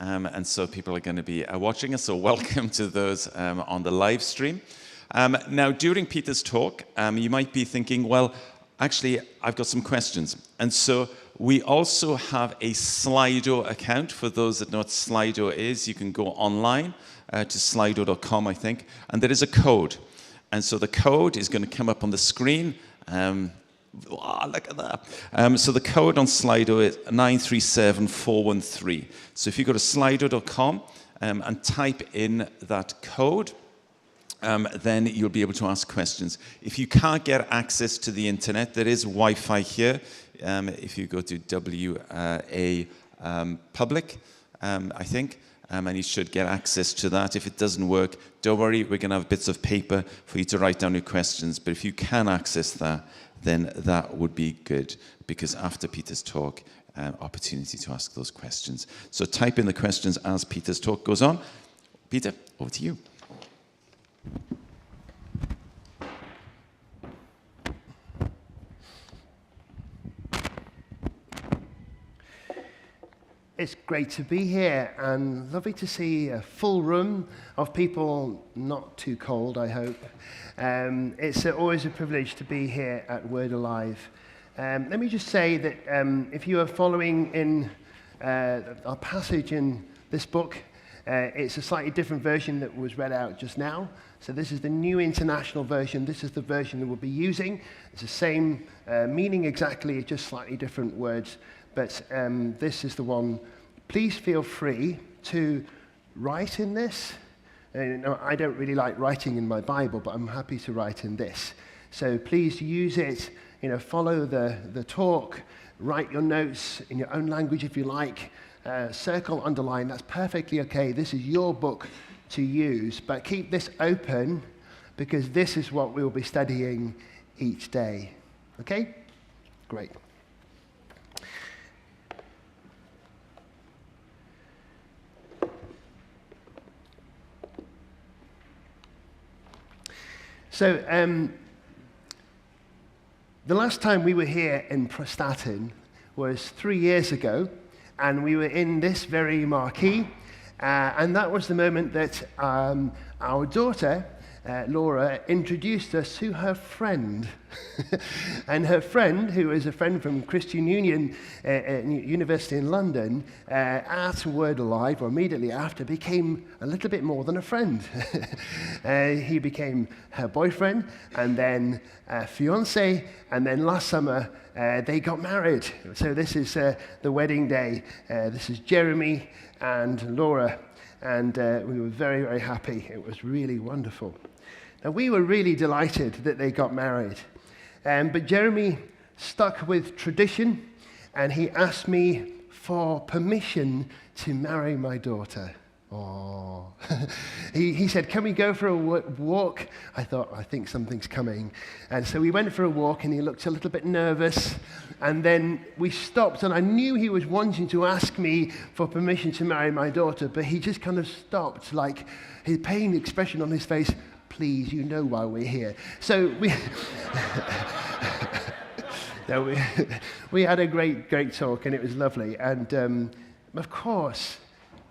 and so people are going to be watching us, so welcome to those on the live stream. Now, during Peter's talk, you might be thinking, well, actually, I've got some questions. And so we also have a Slido account. For those that know what Slido is, you can go online to slido.com, I think, and there is a code. And so the code is going to come up on the screen. Look at that. So the code on Slido is 937413. So if you go to slido.com and type in that code, then you'll be able to ask questions. If you can't get access to the internet, there is Wi-Fi here. If you go to WA Public, I think, and you should get access to that. If it doesn't work, don't worry, we're going to have bits of paper for you to write down your questions. But if you can access that, then that would be good, because after Peter's talk, opportunity to ask those questions. So type in the questions as Peter's talk goes on. Peter, over to you. It's great to be here and lovely to see a full room of people, not too cold, I hope. It's always a privilege to be here at Word Alive. Let me just say that if you are following in our passage in this book, it's a slightly different version that was read out just now. So this is the New International Version. This is the version that we'll be using. It's the same meaning exactly, just slightly different words. But this is the one. Please feel free to write in this. I don't really like writing in my Bible, but I'm happy to write in this. So please use it. Follow the talk. Write your notes in your own language if you like. Circle, underline. That's perfectly okay. This is your book to use, but keep this open because this is what we'll be studying each day. Okay? Great. So, the last time we were here in Prestatyn was 3 years ago, and we were in this very marquee, and that was the moment that our daughter, Laura, introduced us to her friend. And her friend, who is a friend from Christian Union University in London, at Word Alive, or immediately after, became a little bit more than a friend. He became her boyfriend, and then fiancé, and then last summer they got married. So this is the wedding day. This is Jeremy and Laura, and we were very, very happy. It was really wonderful. Now, we were really delighted that they got married. But Jeremy stuck with tradition, and he asked me for permission to marry my daughter. Oh, he said, can we go for a walk? I thought, I think something's coming. And so we went for a walk, and he looked a little bit nervous. And then we stopped, and I knew he was wanting to ask me for permission to marry my daughter, but he just kind of stopped, like his pain expression on his face. Please, you know why we're here. So we had a great talk, and it was lovely. And of course,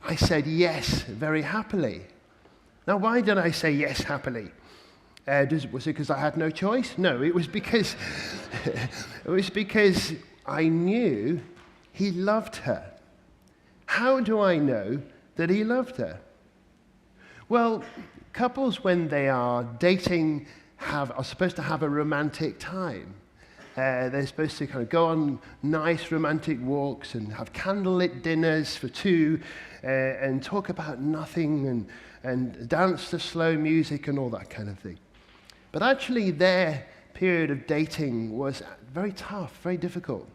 I said yes very happily. Now, why did I say yes happily? Was it because I had no choice? No, it was because I knew he loved her. How do I know that he loved her? Well, couples, when they are dating, are supposed to have a romantic time. They're supposed to kind of go on nice romantic walks and have candlelit dinners for two and talk about nothing and dance to slow music and all that kind of thing. But actually, their period of dating was very tough, very difficult,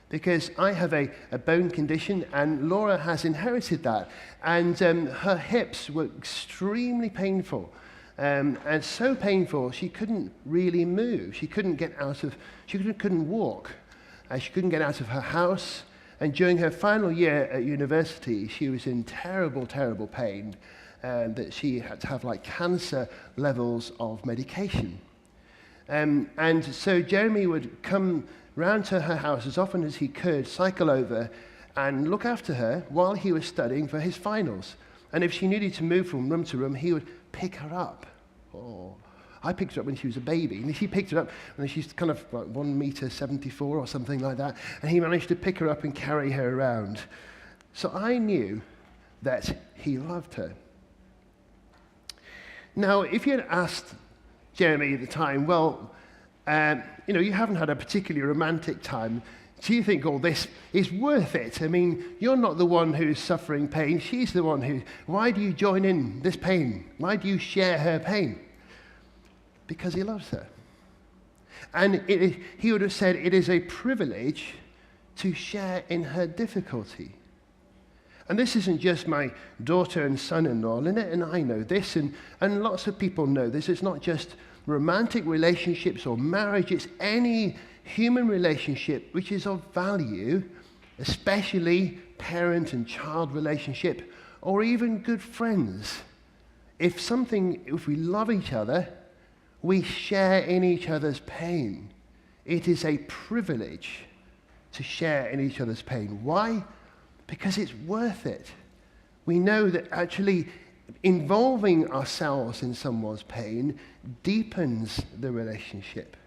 because I have a bone condition, and Laura has inherited that. And her hips were extremely painful, and so painful she couldn't really move. She couldn't couldn't walk. She couldn't get out of her house. And during her final year at university, she was in terrible, terrible pain, that she had to have like cancer levels of medication. And so Jeremy would come round to her house as often as he could, cycle over, and look after her while he was studying for his finals. And if she needed to move from room to room, he would pick her up. Oh, I picked her up when she was a baby, and he picked her up when she's kind of like 1.74 m or something like that, and he managed to pick her up and carry her around. So I knew that he loved her. Now, if you had asked Jeremy at the time, well, you haven't had a particularly romantic time, do you think all this is worth it? I mean, you're not the one who's suffering pain, she's the one who, why do you join in this pain? Why do you share her pain? Because he loves her. And he would have said it is a privilege to share in her difficulty. And this isn't just my daughter and son-in-law. Lynette and I know this, and lots of people know this. It's not just romantic relationships or marriage. It's any human relationship which is of value, especially parent and child relationship, or even good friends. If we love each other, we share in each other's pain. It is a privilege to share in each other's pain. Why? Because it's worth it. We know that actually involving ourselves in someone's pain deepens the relationship.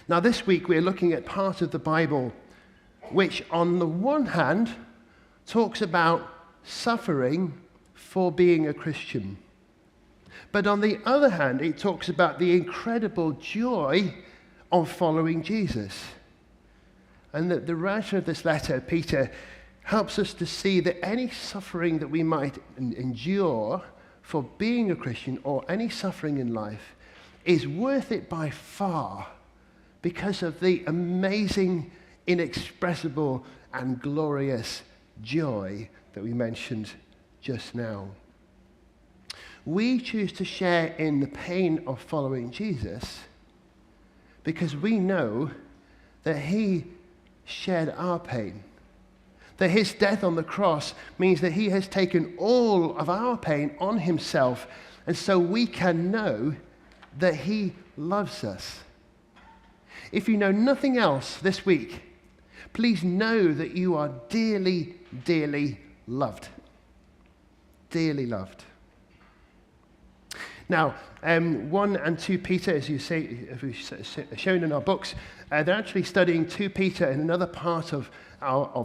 Now, this week we're looking at part of the Bible which, on the one hand, talks about suffering for being a Christian. But on the other hand, it talks about the incredible joy of following Jesus. And that the writer of this letter, Peter, helps us to see that any suffering that we might endure for being a Christian, or any suffering in life, is worth it by far because of the amazing, inexpressible, and glorious joy that we mentioned just now. We choose to share in the pain of following Jesus because we know that he shared our pain. That his death on the cross means that he has taken all of our pain on himself, and so we can know that he loves us. If you know nothing else this week, please know that you are dearly, dearly loved. Dearly loved. Now, 1 and 2 Peter, as we've shown in our books, they're actually studying 2 Peter in another part of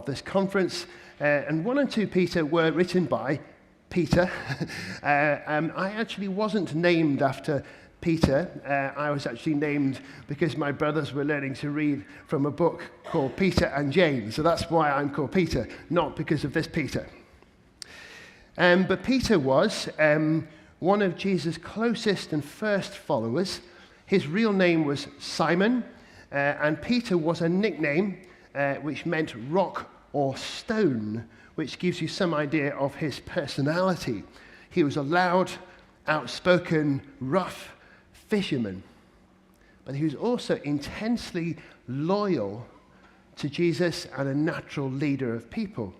this conference. And 1 and 2 Peter were written by Peter. I actually wasn't named after Peter. I was actually named because my brothers were learning to read from a book called Peter and James. So that's why I'm called Peter, not because of this Peter. But Peter was one of Jesus' closest and first followers. His real name was Simon, and Peter was a nickname which meant rock or stone, which gives you some idea of his personality. He was a loud, outspoken, rough fisherman, but he was also intensely loyal to Jesus and a natural leader of people.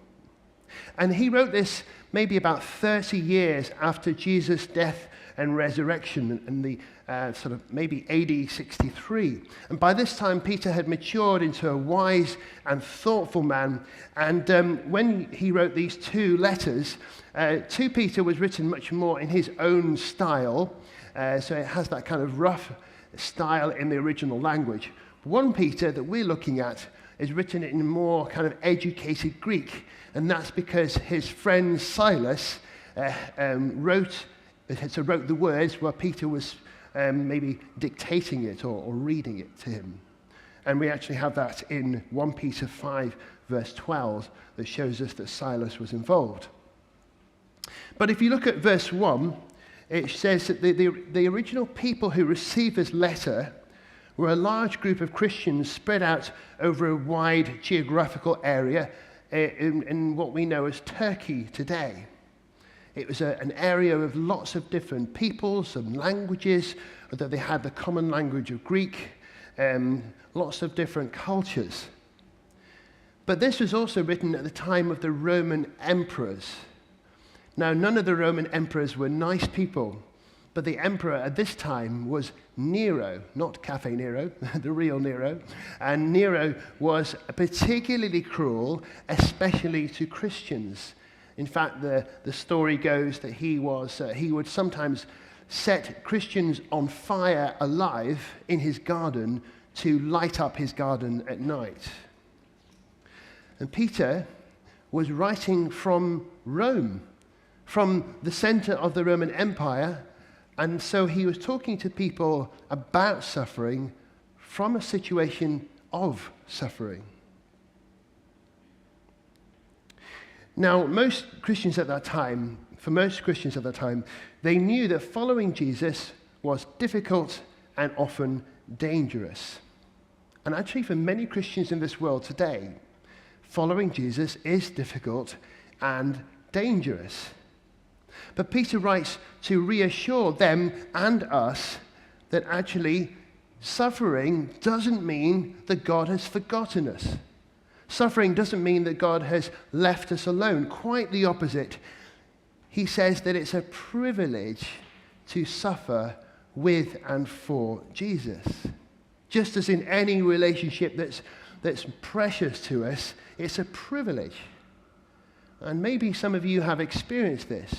And he wrote this maybe about 30 years after Jesus' death and resurrection in the sort of maybe AD 63. And by this time, Peter had matured into a wise and thoughtful man. And when he wrote these 2 letters, 2 Peter was written much more in his own style. So it has that kind of rough style in the original language. 1 Peter that we're looking at is written in more kind of educated Greek. And that's because his friend Silas wrote the words while Peter was maybe dictating it or reading it to him. And we actually have that in 1 Peter 5, verse 12, that shows us that Silas was involved. But if you look at verse 1, it says that the original people who received this letter were a large group of Christians spread out over a wide geographical area in what we know as Turkey today. It was an area of lots of different peoples and languages, although they had the common language of Greek, lots of different cultures. But this was also written at the time of the Roman emperors. Now, none of the Roman emperors were nice people, but the emperor at this time was Nero, not Cafe Nero, the real Nero. And Nero was particularly cruel, especially to Christians. In fact, the story goes that he would sometimes set Christians on fire alive in his garden to light up his garden at night. And Peter was writing from Rome, from the center of the Roman Empire, and so he was talking to people about suffering from a situation of suffering. Now, for most Christians at that time, they knew that following Jesus was difficult and often dangerous. And actually, for many Christians in this world today, following Jesus is difficult and dangerous. But Peter writes to reassure them and us that actually suffering doesn't mean that God has forgotten us. Suffering doesn't mean that God has left us alone. Quite the opposite. He says that it's a privilege to suffer with and for Jesus. Just as in any relationship that's precious to us, it's a privilege. And maybe some of you have experienced this,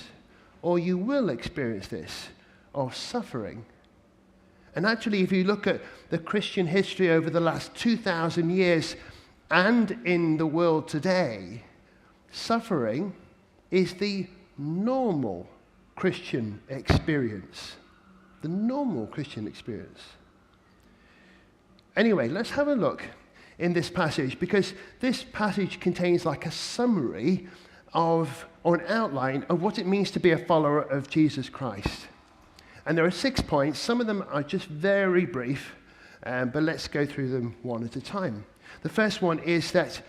or you will experience this, of suffering. And actually, if you look at the Christian history over the last 2,000 years and in the world today, suffering is the normal Christian experience. The normal Christian experience. Anyway, let's have a look in this passage, because this passage contains like a summary of, or an outline of what it means to be a follower of Jesus Christ. And there are 6 points. Some of them are just very brief, but let's go through them one at a time. The first one is that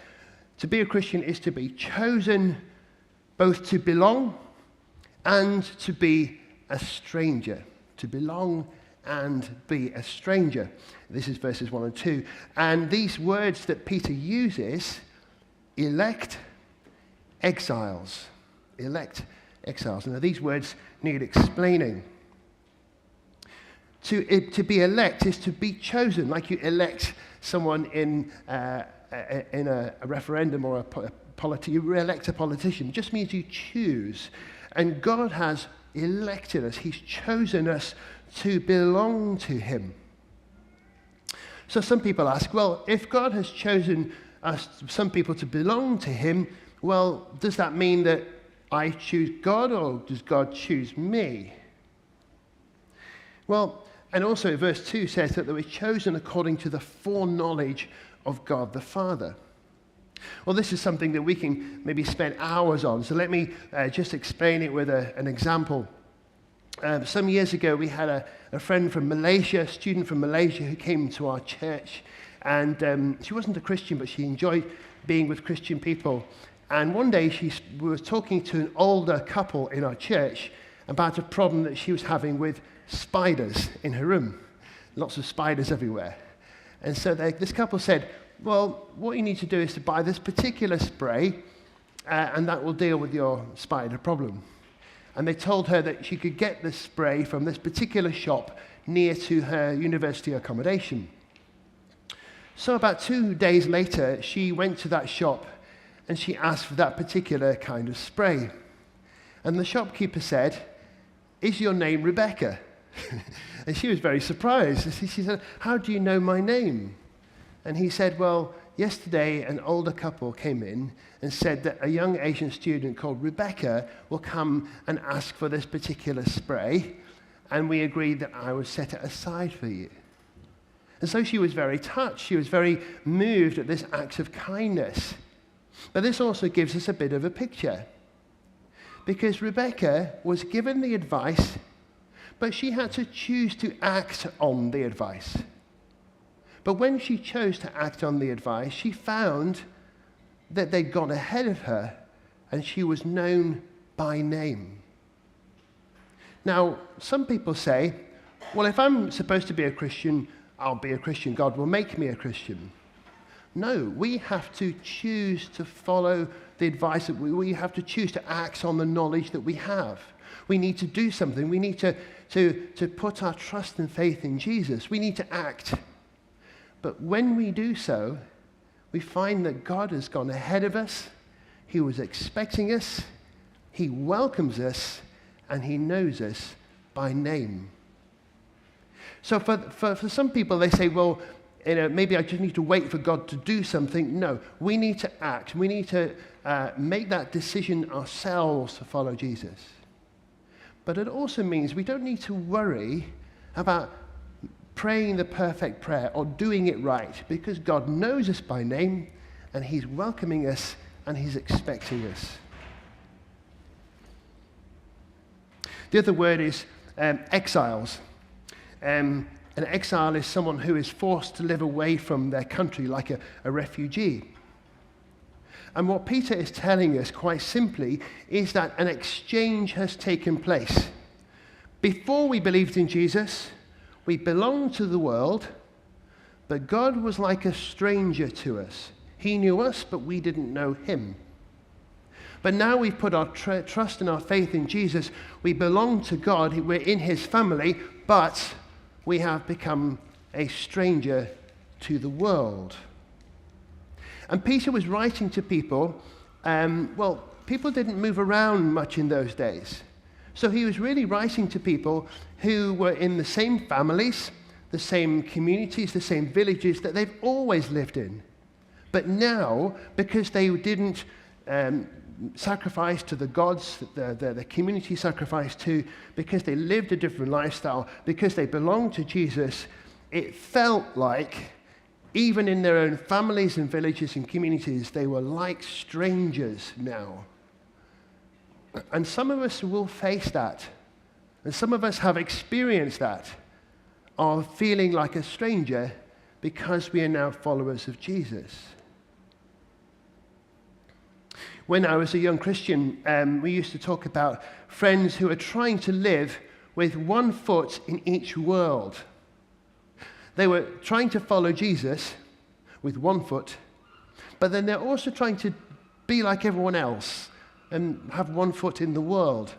to be a Christian is to be chosen both to belong and to be a stranger. To belong and be a stranger. This is verses 1 and 2. And these words that Peter uses, elect, exiles. Elect, exiles. Now these words need explaining. To be elect is to be chosen, like you elect someone in a referendum or you elect a politician. It just means you choose. And God has elected us. He's chosen us to belong to him. So some people ask, well, if God has chosen us, some people, to belong to him, well, does that mean that I choose God, or does God choose me? Well, and also verse 2 says that they were chosen according to the foreknowledge of God the Father. Well, this is something that we can maybe spend hours on, so let me just explain it with an example. Some years ago, we had a friend from Malaysia, a student from Malaysia, who came to our church. And she wasn't a Christian, but she enjoyed being with Christian people. And one day, she was talking to an older couple in our church about a problem that she was having with spiders in her room. Lots of spiders everywhere. And so this couple said, well, what you need to do is to buy this particular spray, and that will deal with your spider problem. And they told her that she could get this spray from this particular shop near to her university accommodation. So about 2 days later, she went to that shop and she asked for that particular kind of spray. And the shopkeeper said, "Is your name Rebecca?" And she was very surprised. She said, "How do you know my name?" And he said, "Well, yesterday an older couple came in and said that a young Asian student called Rebecca will come and ask for this particular spray, and we agreed that I would set it aside for you." And so she was very touched. She was very moved at this act of kindness. But this also gives us a bit of a picture. Because Rebecca was given the advice, but she had to choose to act on the advice. But when she chose to act on the advice, she found that they'd gone ahead of her and she was known by name. Now, some people say, well, if I'm supposed to be a Christian, I'll be a Christian. God will make me a Christian. No, we have to choose to follow the advice that we have to choose to act on the knowledge that we have. We need to do something. We need to put our trust and faith in Jesus. We need to act. But when we do so, we find that God has gone ahead of us. He was expecting us. He welcomes us, and he knows us by name. So for some people, they say, well, maybe I just need to wait for God to do something. No, we need to act. We need to make that decision ourselves to follow Jesus. But it also means we don't need to worry about praying the perfect prayer or doing it right, because God knows us by name, and he's welcoming us, and he's expecting us. The other word is exiles. An exile is someone who is forced to live away from their country, like a refugee. And what Peter is telling us, quite simply, is that an exchange has taken place. Before we believed in Jesus, we belonged to the world, but God was like a stranger to us. He knew us, but we didn't know him. But now we've put our trust and our faith in Jesus. We belong to God. We're in his family, but we have become a stranger to the world. And Peter was writing to people, people didn't move around much in those days. So he was really writing to people who were in the same families, the same communities, the same villages that they've always lived in. But now, because they didn't sacrifice to the gods that the community sacrificed to, because they lived a different lifestyle, because they belonged to Jesus, it felt like, even in their own families and villages and communities, they were like strangers now. And some of us will face that. And some of us have experienced that, of feeling like a stranger because we are now followers of Jesus. When I was a young Christian, we used to talk about friends who are trying to live with one foot in each world. They were trying to follow Jesus with one foot, but then they're also trying to be like everyone else and have one foot in the world.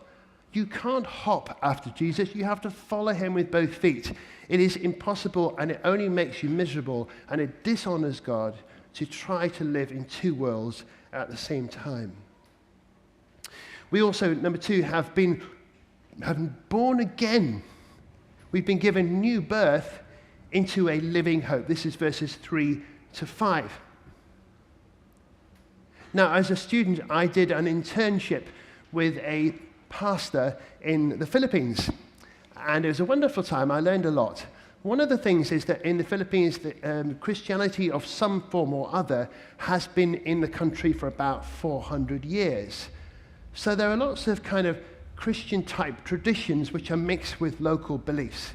You can't hop after Jesus. You have to follow him with both feet. It is impossible, and it only makes you miserable, and it dishonors God to try to live in two worlds at the same time. We also, number two, have been born again. We've been given new birth into a living hope. This is verses 3 to 5. Now, as a student, I did an internship with a pastor in the Philippines, and it was a wonderful time. I learned a lot. One of the things is that in the Philippines, Christianity of some form or other has been in the country for about 400 years. So there are lots of kind of Christian-type traditions which are mixed with local beliefs.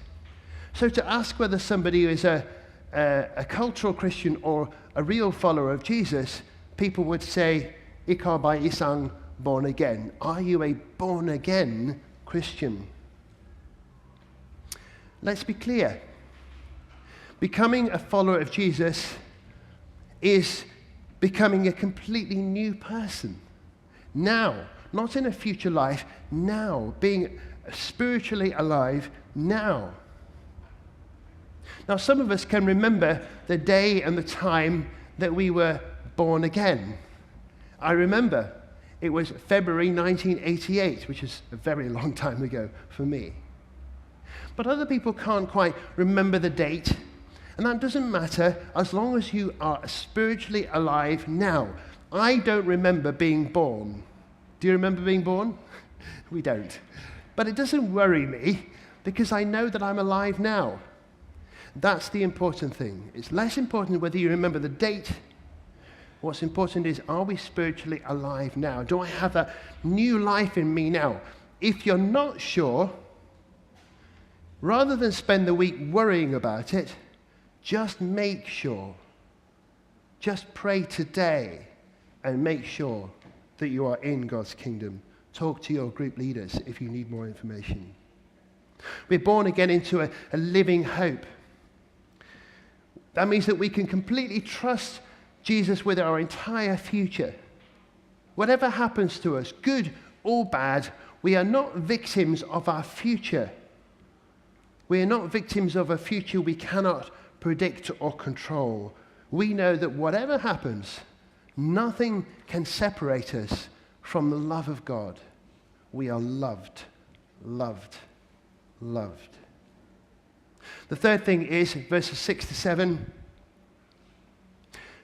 So to ask whether somebody is a cultural Christian or a real follower of Jesus, people would say, "Ikaw ba isang born again?" Are you a born again Christian? Let's be clear. Becoming a follower of Jesus is becoming a completely new person. Now, not in a future life, now, being spiritually alive now. Now, some of us can remember the day and the time that we were born again. I remember it was February 1988, which is a very long time ago for me. But other people can't quite remember the date, and that doesn't matter as long as you are spiritually alive now. I don't remember being born. Do you remember being born? We don't. But it doesn't worry me because I know that I'm alive now. That's the important thing. It's less important whether you remember the date. What's important is, are we spiritually alive now? Do I have that new life in me now? If you're not sure, rather than spend the week worrying about it, just make sure. Just pray today and make sure that you are in God's kingdom. Talk to your group leaders if you need more information. We're born again into a living hope. That means that we can completely trust Jesus with our entire future. Whatever happens to us, good or bad, we are not victims of our future. We are not victims of a future we cannot predict or control. We know that whatever happens, nothing can separate us from the love of God. We are loved, loved, loved. The third thing is verses 6 to 7.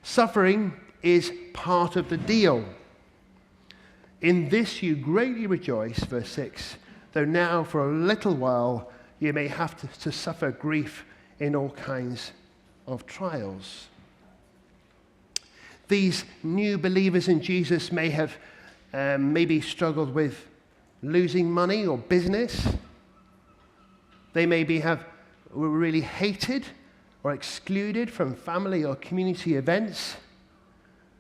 Suffering is part of the deal. In this you greatly rejoice, verse 6, though now for a little while you may have to suffer grief in all kinds of trials. These new believers in Jesus may have maybe struggled with losing money or business. They were really hated or excluded from family or community events.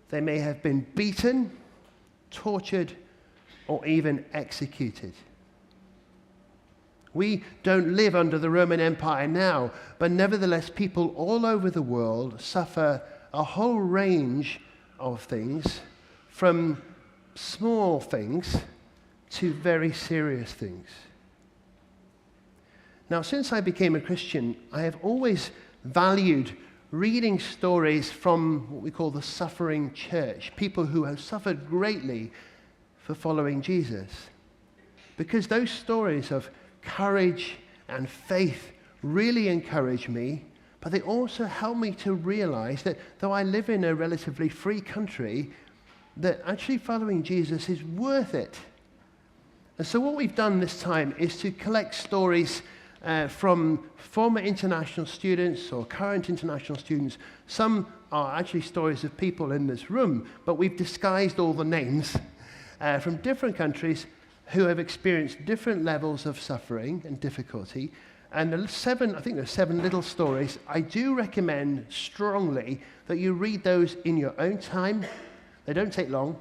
They may have been beaten, tortured, or even executed. We don't live under the Roman Empire now, but nevertheless, people all over the world suffer a whole range of things, from small things to very serious things. Now, since I became a Christian, I have always valued reading stories from what we call the suffering church, people who have suffered greatly for following Jesus. Because those stories of courage and faith really encourage me, but they also help me to realize that though I live in a relatively free country, that actually following Jesus is worth it. And so what we've done this time is to collect stories from former international students or current international students. Some are actually stories of people in this room, but we've disguised all the names from different countries who have experienced different levels of suffering and difficulty. And I think there's 7 little stories. I do recommend strongly that you read those in your own time. They don't take long.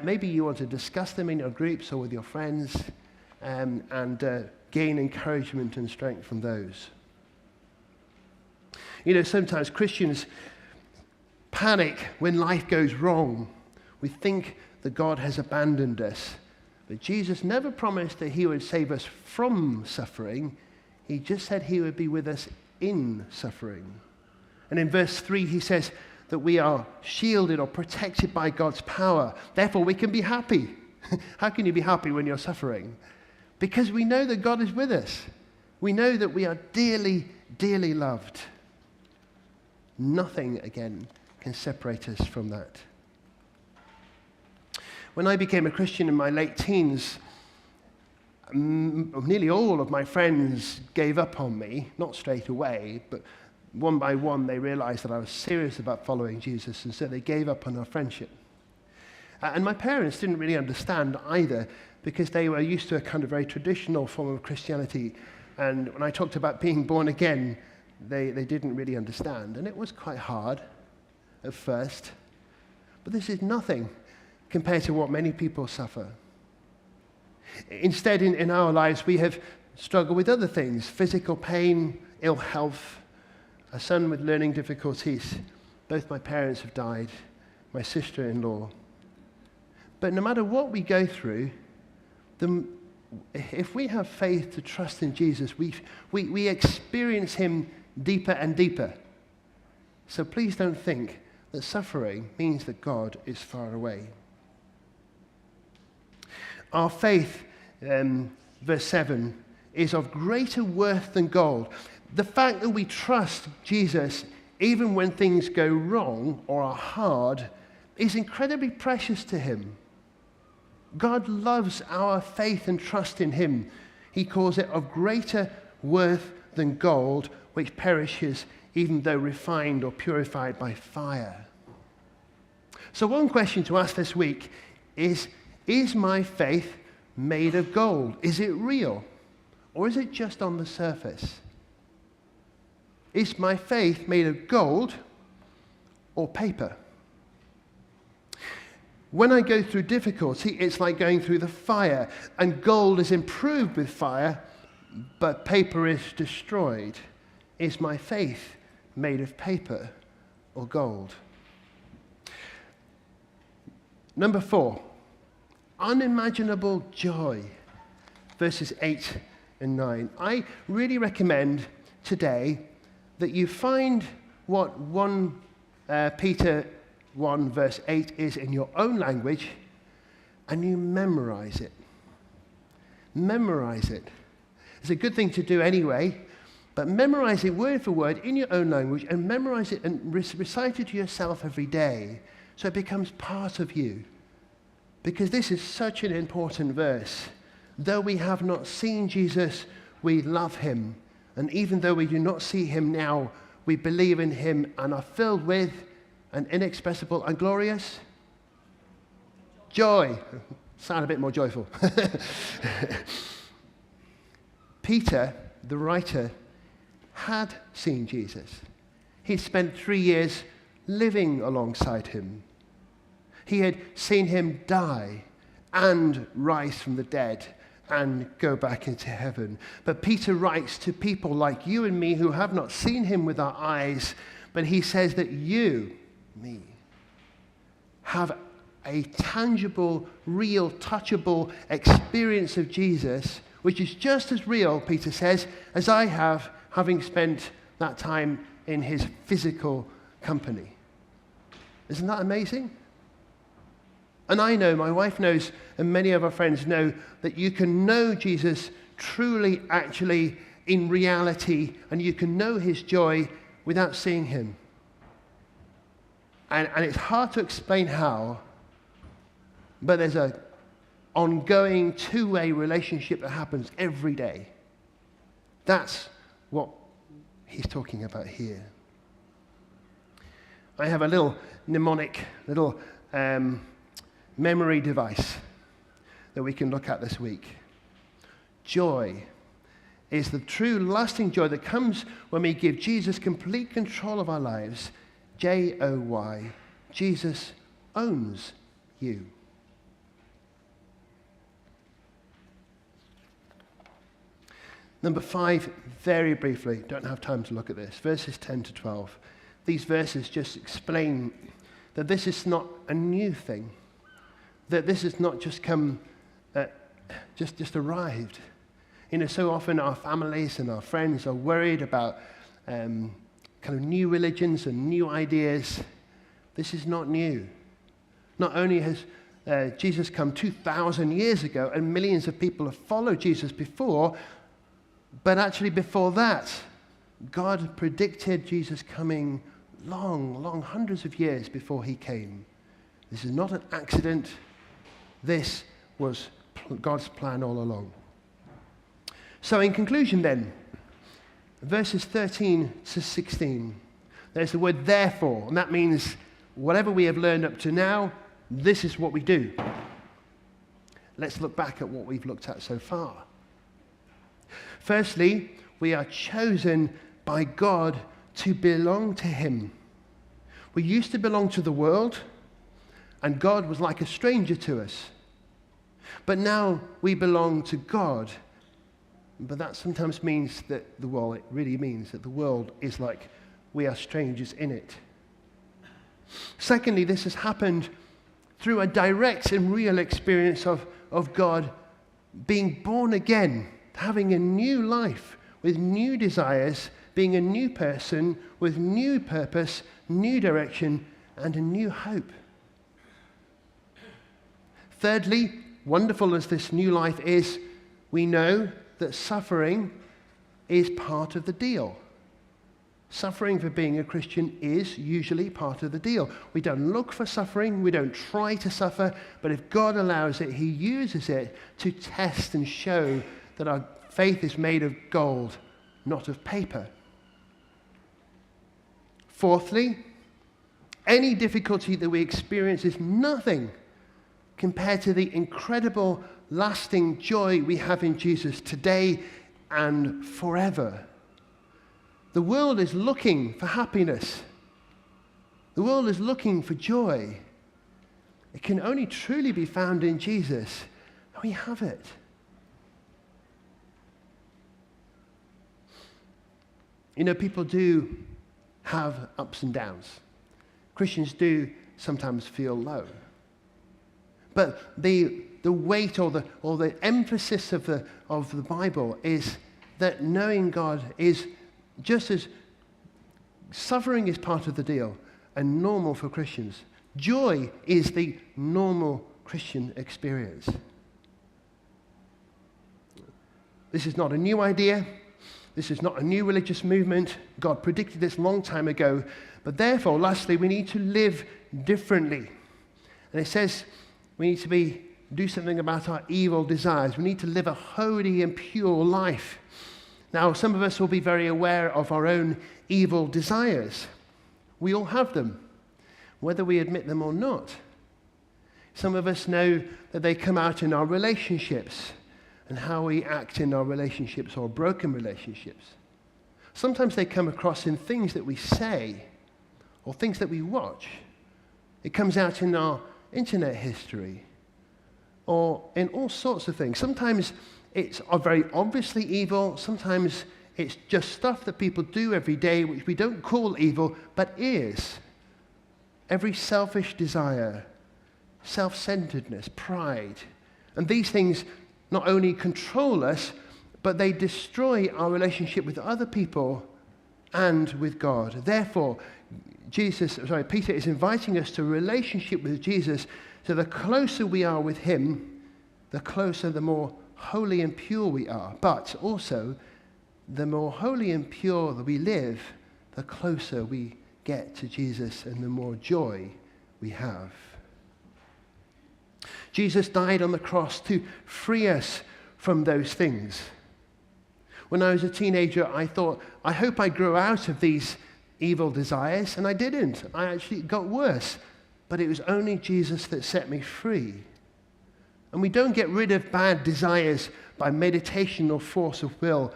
Maybe you want to discuss them in your groups or with your friends and gain encouragement and strength from those. You know, sometimes Christians panic when life goes wrong. We think that God has abandoned us. But Jesus never promised that he would save us from suffering. He just said he would be with us in suffering. And in verse 3, he says that we are shielded or protected by God's power. Therefore, we can be happy. How can you be happy when you're suffering? Because we know that God is with us. We know that we are dearly, dearly loved. Nothing, again, can separate us from that. When I became a Christian in my late teens, nearly all of my friends gave up on me, not straight away, but one by one they realized that I was serious about following Jesus, and so they gave up on our friendship. And my parents didn't really understand either, because they were used to a kind of very traditional form of Christianity, and when I talked about being born again, they didn't really understand, and it was quite hard at first. But this is nothing compared to what many people suffer. Instead, in our lives, we have struggled with other things: physical pain, ill health, a son with learning difficulties. Both my parents have died, my sister-in-law. But no matter what we go through, if we have faith to trust in Jesus, we experience him deeper and deeper. So please don't think that suffering means that God is far away. Our faith, verse 7, is of greater worth than gold. The fact that we trust Jesus even when things go wrong or are hard is incredibly precious to him. God loves our faith and trust in him. He calls it of greater worth than gold, which perishes even though refined or purified by fire. So one question to ask this week is my faith made of gold? Is it real? Or is it just on the surface? Is my faith made of gold or paper? When I go through difficulty, it's like going through the fire, and gold is improved with fire, but paper is destroyed. Is my faith made of paper or gold? Number 4, unimaginable joy. Verses 8 and 9. I really recommend today that you find what 1 Peter 1 verse 8 is in your own language and you memorize it. Memorize it. It's a good thing to do anyway, but memorize it word for word in your own language and memorize it and recite it to yourself every day so it becomes part of you. Because this is such an important verse. Though we have not seen Jesus, we love him. And even though we do not see him now, we believe in him and are filled with an inexpressible and glorious joy. Sound a bit more joyful. Peter, the writer, had seen Jesus. He'd spent 3 years living alongside him. He had seen him die and rise from the dead and go back into heaven. But Peter writes to people like you and me who have not seen him with our eyes, but he says that you, me, have a tangible, real, touchable experience of Jesus, which is just as real, Peter says, as I have, having spent that time in his physical company. Isn't that amazing? And I know, my wife knows, and many of our friends know, that you can know Jesus truly, actually, in reality, and you can know his joy without seeing him. And it's hard to explain how, but there's an ongoing two-way relationship that happens every day. That's what he's talking about here. I have a little mnemonic, little memory device that we can look at this week. Joy is the true lasting joy that comes when we give Jesus complete control of our lives. J-O-Y. Jesus owns you. Number 5, very briefly, don't have time to look at this, verses 10 to 12. These verses just explain that this is not a new thing, that this has not just come, just arrived. You know, so often our families and our friends are worried about kind of new religions and new ideas. This is not new. Not only has Jesus come 2,000 years ago and millions of people have followed Jesus before, but actually before that, God predicted Jesus coming long, hundreds of years before he came. This is not an accident. This was God's plan all along. So in conclusion then, verses 13 to 16, there's the word therefore, and that means whatever we have learned up to now, this is what we do. Let's look back at what we've looked at so far. Firstly, we are chosen by God to belong to him. We used to belong to the world, and God was like a stranger to us. But now we belong to God. But that sometimes means that it really means that the world is like we are strangers in it. Secondly, this has happened through a direct and real experience of God being born again, having a new life with new desires, being a new person with new purpose, new direction, and a new hope. Thirdly, wonderful as this new life is, we know that suffering is part of the deal. Suffering for being a Christian is usually part of the deal. We don't look for suffering, we don't try to suffer, but if God allows it, he uses it to test and show that our faith is made of gold, not of paper. Fourthly, any difficulty that we experience is nothing compared to the incredible, lasting joy we have in Jesus today and forever. The world is looking for happiness. The world is looking for joy. It can only truly be found in Jesus, and we have it. You know, people do have ups and downs. Christians do sometimes feel low. But the the weight or the emphasis of the Bible is that knowing God is just as suffering is part of the deal and normal for Christians. Joy is the normal Christian experience. This is not a new idea. This is not a new religious movement. God predicted this a long time ago. But therefore, lastly, we need to live differently. And it says we need to do something about our evil desires. We need to live a holy and pure life. Now, some of us will be very aware of our own evil desires. We all have them, whether we admit them or not. Some of us know that they come out in our relationships and how we act in our relationships or broken relationships. Sometimes they come across in things that we say or things that we watch. It comes out in our internet history or in all sorts of things. Sometimes it's very obviously evil. Sometimes it's just stuff that people do every day which we don't call evil, but is. Every selfish desire, self-centeredness, pride. And these things not only control us, but they destroy our relationship with other people and with God. Therefore, Peter is inviting us to a relationship with Jesus, so the closer we are with him, the closer, the more holy and pure we are. But also, the more holy and pure that we live, the closer we get to Jesus and the more joy we have. Jesus died on the cross to free us from those things. When I was a teenager, I thought, I hope I grow out of these evil desires, and I didn't. I actually got worse. But it was only Jesus that set me free. And we don't get rid of bad desires by meditation or force of will.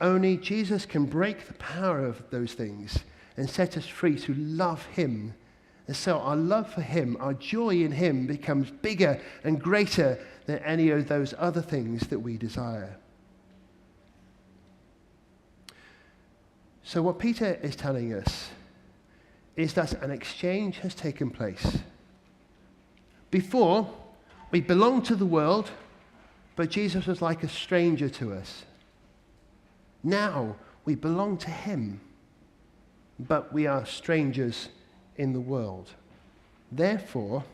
Only Jesus can break the power of those things and set us free to love him. And so our love for him, our joy in him becomes bigger and greater than any of those other things that we desire. So what Peter is telling us is that an exchange has taken place. Before, we belonged to the world, but Jesus was like a stranger to us. Now, we belong to him, but we are strangers in the world. Therefore,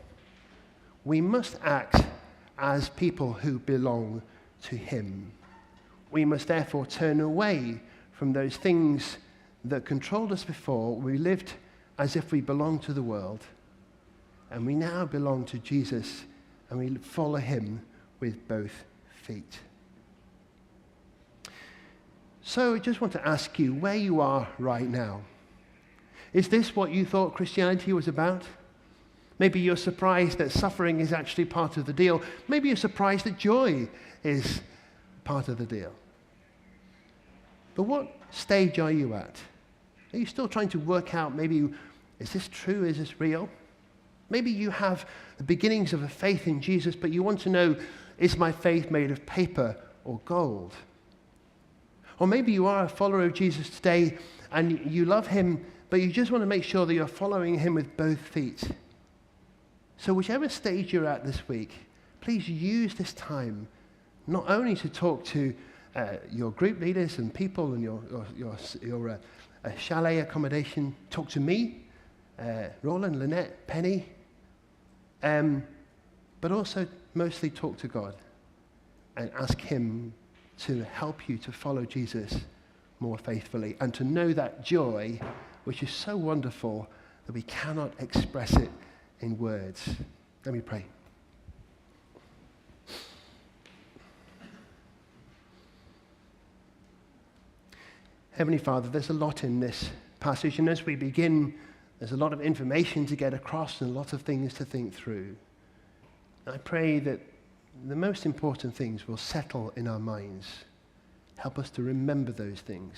we must act as people who belong to him. We must therefore turn away from those things that controlled us before. We lived as if we belonged to the world, and we now belong to Jesus, and we follow him with both feet. So I just want to ask you where you are right now. Is this what you thought Christianity was about? Maybe you're surprised that suffering is actually part of the deal. Maybe you're surprised that joy is part of the deal. But what stage are you at? Are you still trying to work out, maybe, is this true? Is this real? Maybe you have the beginnings of a faith in Jesus, but you want to know, is my faith made of paper or gold? Or maybe you are a follower of Jesus today and you love him, but you just want to make sure that you're following him with both feet. So whichever stage you're at this week, please use this time not only to talk to your group leaders and people and your chalet accommodation, talk to me, Roland, Lynette, Penny, but also mostly talk to God and ask him to help you to follow Jesus more faithfully and to know that joy, which is so wonderful that we cannot express it in words. Let me pray. Heavenly Father, there's a lot in this passage, and as we begin, there's a lot of information to get across and a lot of things to think through. I pray that the most important things will settle in our minds. Help us to remember those things.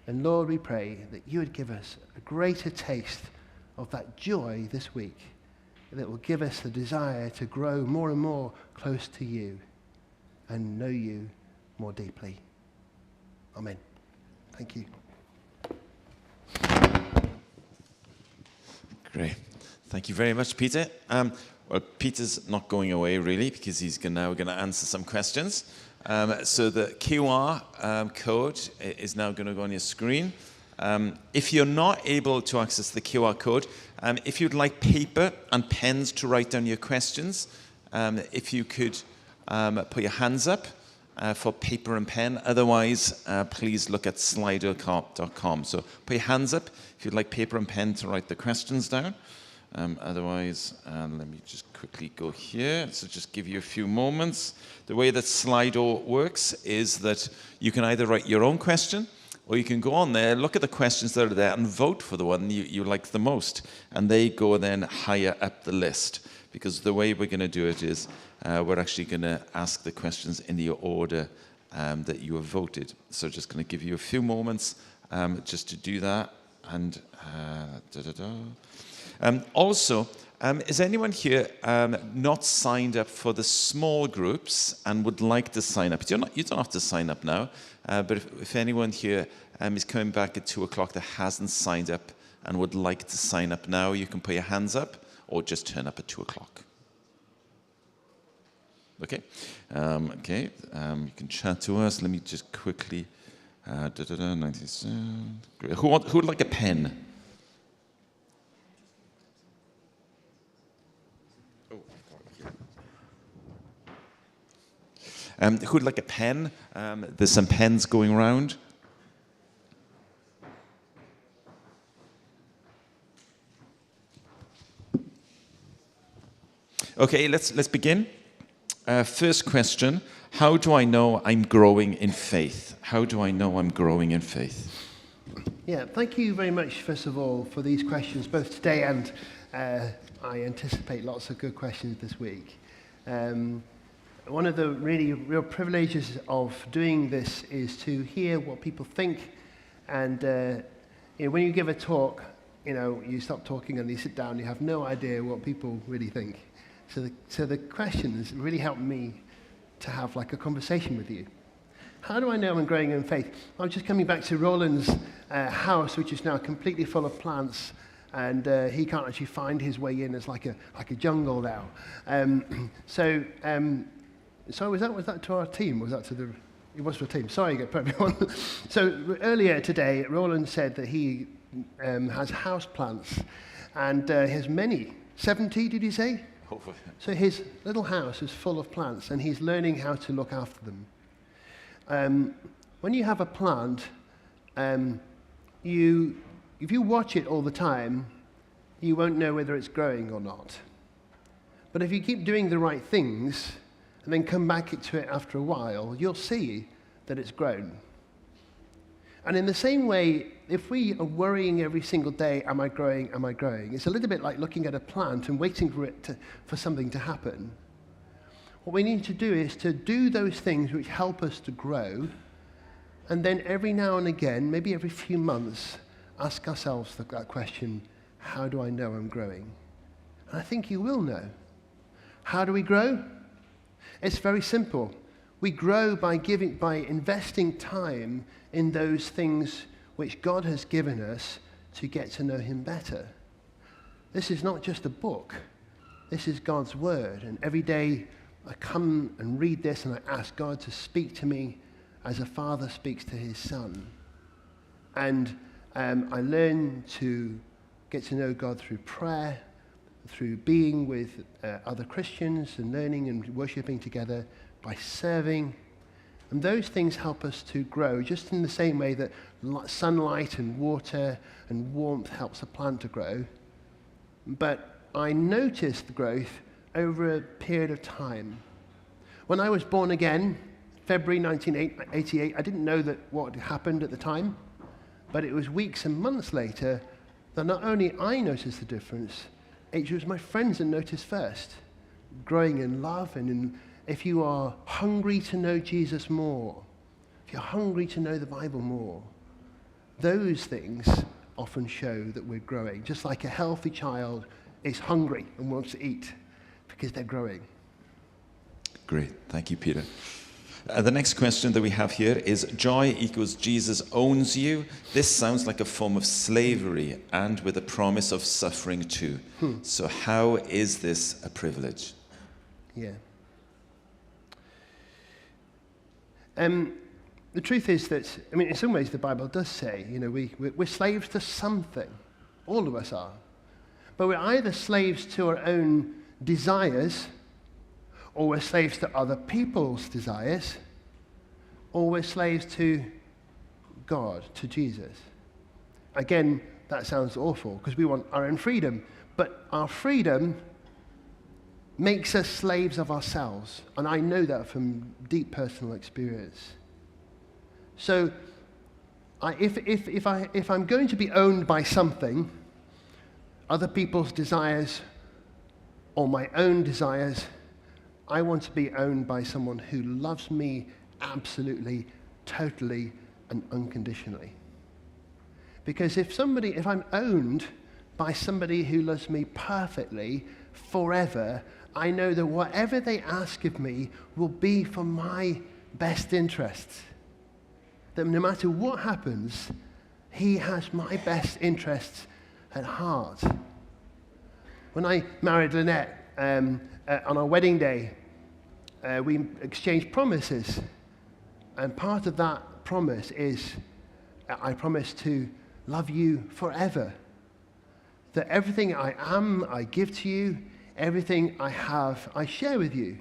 And Lord, we pray that you would give us a greater taste of that joy this week, that will give us the desire to grow more and more close to you and know you more deeply. Amen. Thank you. Great. Thank you very much, Peter. Well, Peter's not going away, really, because he's now going to answer some questions. So the QR code is now going to go on your screen. If you're not able to access the QR code, if you'd like paper and pens to write down your questions, if you could put your hands up for paper and pen. Otherwise, please look at slido.com. So put your hands up if you'd like paper and pen to write the questions down. Otherwise, let me just quickly go here. So just give you a few moments. The way that Slido works is that you can either write your own question, or you can go on there, look at the questions that are there, and vote for the one you like the most. And they go then higher up the list. Because the way we're going to do it is we're actually going to ask the questions in the order that you have voted. So just going to give you a few moments just to do that. And also, is anyone here not signed up for the small groups and would like to sign up? You don't have to sign up now, but if anyone here is coming back at 2 o'clock that hasn't signed up and would like to sign up now, you can put your hands up or just turn up at 2 o'clock. Okay? You can chat to us. Let me just quickly... 97. Great. Who would like a pen? Who'd like a pen? There's some pens going around. Okay, let's begin. First question, how do I know I'm growing in faith? How do I know I'm growing in faith? Yeah, thank you very much, first of all, for these questions, both today and I anticipate lots of good questions this week. One of the real privileges of doing this is to hear what people think. And when you give a talk, you stop talking and you sit down, you have no idea what people really think. So the questions really help me to have like a conversation with you. How do I know I'm growing in faith? I'm just coming back to Roland's house, which is now completely full of plants, and he can't actually find his way in. It's like a jungle now. So was that to our team? Was that to the? It was to the team. Sorry, get everyone. So earlier today, Roland said that he has house plants, and he has many. 70, did he say? So his little house is full of plants, and he's learning how to look after them. When you have a plant, if you watch it all the time, you won't know whether it's growing or not. But if you keep doing the right things, and then come back to it after a while, you'll see that it's grown. And in the same way, if we are worrying every single day, am I growing, am I growing? It's a little bit like looking at a plant and waiting for something to happen. What we need to do is to do those things which help us to grow, and then every now and again, maybe every few months, ask ourselves that question, how do I know I'm growing? And I think you will know. How do we grow? It's very simple. We grow by investing time in those things which God has given us to get to know him better. This is not just a book. This is God's word. And every day I come and read this and I ask God to speak to me as a father speaks to his son. And I learn to get to know God through prayer, through being with other Christians and learning and worshiping together, by serving. And those things help us to grow, just in the same way that sunlight and water and warmth helps a plant to grow. But I noticed the growth over a period of time. When I was born again, February 1988, I didn't know what had happened at the time, but it was weeks and months later that not only I noticed the difference, it was my friends that noticed first, growing in love and if you are hungry to know Jesus more, if you're hungry to know the Bible more, those things often show that we're growing. Just like a healthy child is hungry and wants to eat because they're growing. Great. Thank you, Peter. The next question that we have here is joy equals Jesus owns you. This sounds like a form of slavery and with a promise of suffering too. So how is this a privilege? Yeah. The truth is that, I mean, in some ways the Bible does say, you know, we're slaves to something. All of us are. But we're either slaves to our own desires, or we're slaves to other people's desires, or we're slaves to God, to Jesus. Again, that sounds awful because we want our own freedom. But our freedom makes us slaves of ourselves. And I know that from deep personal experience. So if I'm going to be owned by something, other people's desires or my own desires, I want to be owned by someone who loves me absolutely, totally, and unconditionally. Because if I'm owned by somebody who loves me perfectly, forever, I know that whatever they ask of me will be for my best interests. That no matter what happens, he has my best interests at heart. When I married Lynette, on our wedding day, we exchanged promises. And part of that promise is, I promise to love you forever. That everything I am, I give to you. Everything I have, I share with you.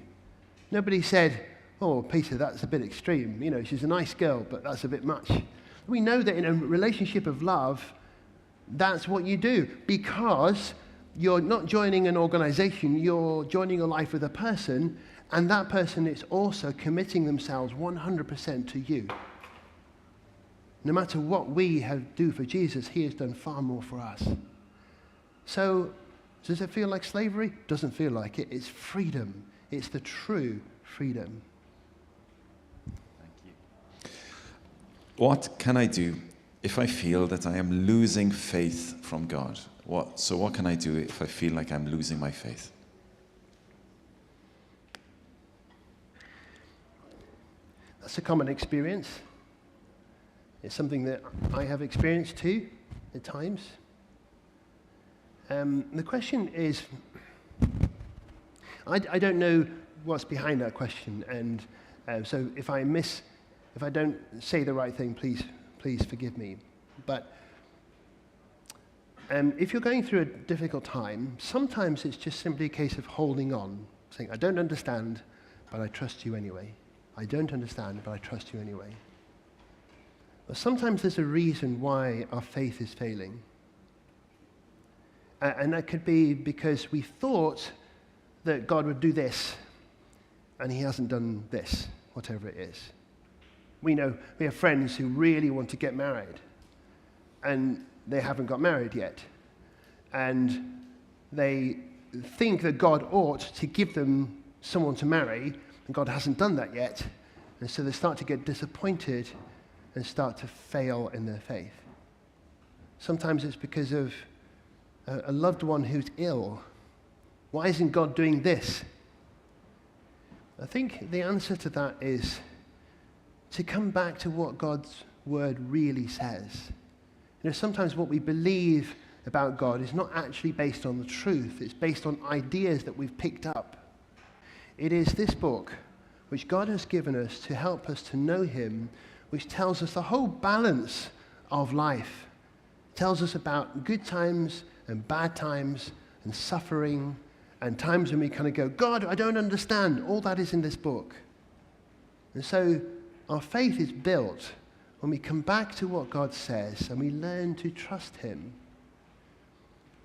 Nobody said, oh, Peter, that's a bit extreme. You know, she's a nice girl, but that's a bit much. We know that in a relationship of love, that's what you do. Because you're not joining an organization, you're joining your life with a person, and that person is also committing themselves 100% to you. No matter what we do for Jesus, he has done far more for us. So, does it feel like slavery? Doesn't feel like it. It's freedom. It's the true freedom. Thank you. What can I do if I feel that I am losing faith from God? So what can I do if I feel like I'm losing my faith? That's a common experience. It's something that I have experienced too, at times. The question is, I don't know what's behind that question, and so if I don't say the right thing, please forgive me. But if you're going through a difficult time, sometimes it's just simply a case of holding on, saying, I don't understand, but I trust you anyway. I don't understand, but I trust you anyway. But sometimes there's a reason why our faith is failing. And that could be because we thought that God would do this, and he hasn't done this, whatever it is. We have friends who really want to get married, and they haven't got married yet. And they think that God ought to give them someone to marry, and God hasn't done that yet. And so they start to get disappointed and start to fail in their faith. Sometimes it's because of a loved one who's ill. Why isn't God doing this? I think the answer to that is to come back to what God's word really says. You know, sometimes what we believe about God is not actually based on the truth. It's based on ideas that we've picked up. It is this book, which God has given us to help us to know him, which tells us the whole balance of life. It tells us about good times and bad times and suffering and times when we kind of go, God, I don't understand. All that is in this book. And so our faith is built when we come back to what God says and we learn to trust him.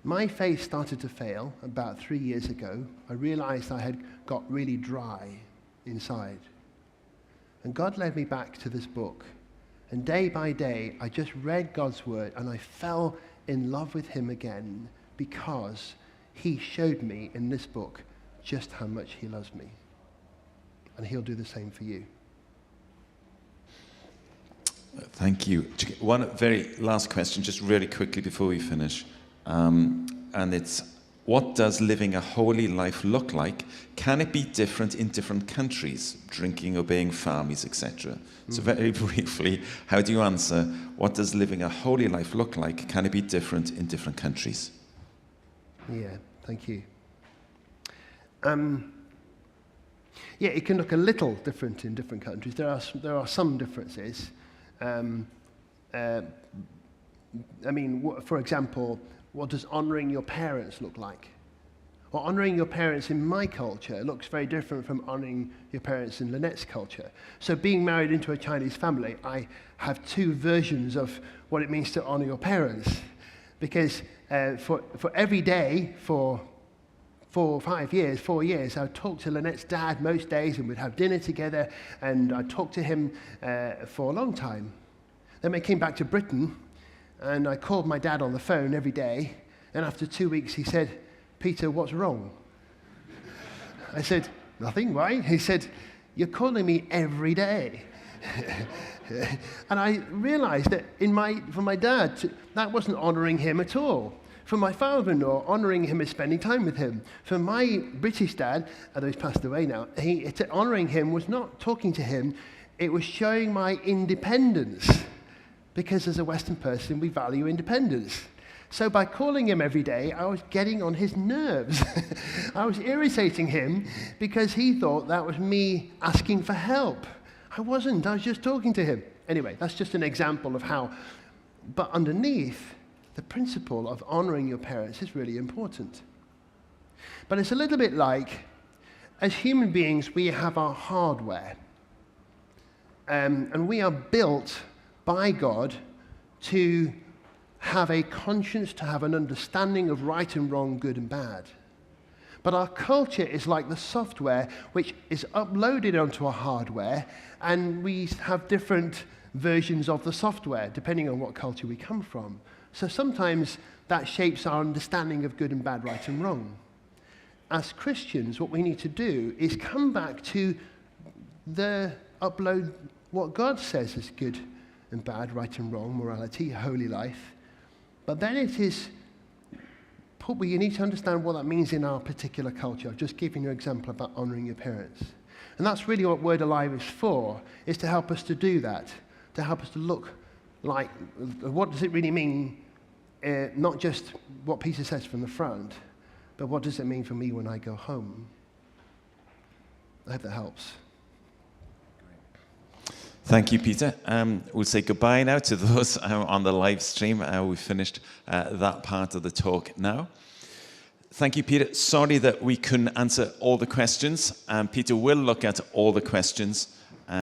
My faith started to fail about 3 years ago. I realized I had got really dry inside. And God led me back to this book. And day by day, I just read God's word and I fell in love with him again because he showed me in this book just how much he loves me. And he'll do the same for you. Thank you. One very last question, just really quickly before we finish. And it's, what does living a holy life look like? Can it be different in different countries? Drinking, obeying families, etc. So very briefly, how do you answer, what does living a holy life look like? Can it be different in different countries? Yeah, thank you. Yeah, it can look a little different in different countries. There are some differences. For example, what does honouring your parents look like? Well, honouring your parents in my culture looks very different from honouring your parents in Lynette's culture. So being married into a Chinese family, I have two versions of what it means to honour your parents. Because for every day, for 4 years, I would talk to Lynette's dad most days, and we'd have dinner together, and I'd talk to him for a long time. Then I came back to Britain, and I called my dad on the phone every day, and after 2 weeks he said, "Peter, what's wrong?" I said, "Nothing, why?" He said, "You're calling me every day." And I realized that for my dad, that wasn't honoring him at all. For my father-in-law, honoring him is spending time with him. For my British dad, although he's passed away now, honoring him was not talking to him, it was showing my independence. Because as a Western person, we value independence. So by calling him every day, I was getting on his nerves. I was irritating him because he thought that was me asking for help. I wasn't, I was just talking to him. Anyway, that's just an example of how, but underneath, the principle of honoring your parents is really important. But it's a little bit like, as human beings, we have our hardware. And we are built by God to have a conscience, to have an understanding of right and wrong, good and bad. But our culture is like the software which is uploaded onto our hardware, and we have different versions of the software depending on what culture we come from. So sometimes that shapes our understanding of good and bad, right and wrong. As Christians, what we need to do is come back to upload what God says is good and bad, right and wrong, morality, holy life. But then you need to understand what that means in our particular culture. I've just given you an example about honouring your parents. And that's really what Word Alive is for, is to help us to do that, to help us to look like, what does it really mean, not just what Peter says from the front, but what does it mean for me when I go home? I hope that helps. Thank you, Peter. We'll say goodbye now to those on the live stream. We've finished that part of the talk now. Thank you, Peter. Sorry that we couldn't answer all the questions. Peter will look at all the questions